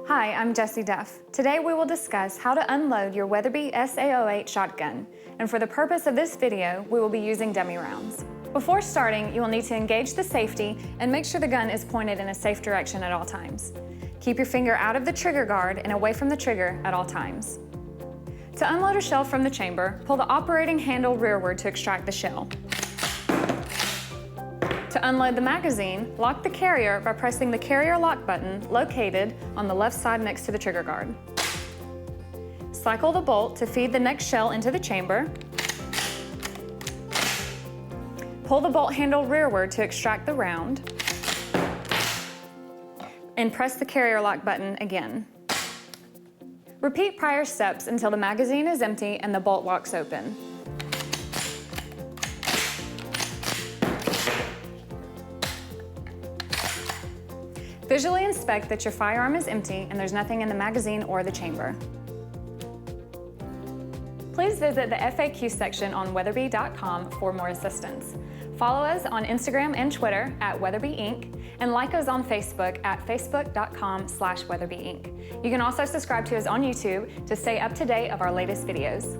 Hi, I'm Jessie Duff. Today we will discuss how to unload your Weatherby SA-08 shotgun, and for the purpose of this video, we will be using dummy rounds. Before starting, you will need to engage the safety and make sure the gun is pointed in a safe direction at all times. Keep your finger out of the trigger guard and away from the trigger at all times. To unload a shell from the chamber, pull the operating handle rearward to extract the shell. To unload the magazine, lock the carrier by pressing the carrier lock button located on the left side next to the trigger guard. Cycle the bolt to feed the next shell into the chamber. Pull the bolt handle rearward to extract the round. And press the carrier lock button again. Repeat prior steps until the magazine is empty and the bolt locks open. Visually inspect that your firearm is empty and there's nothing in the magazine or the chamber. Please visit the FAQ section on weatherby.com for more assistance. Follow us on Instagram and Twitter at Weatherby Inc. and like us on Facebook at facebook.com/WeatherbyInc. You can also subscribe to us on YouTube to stay up to date of our latest videos.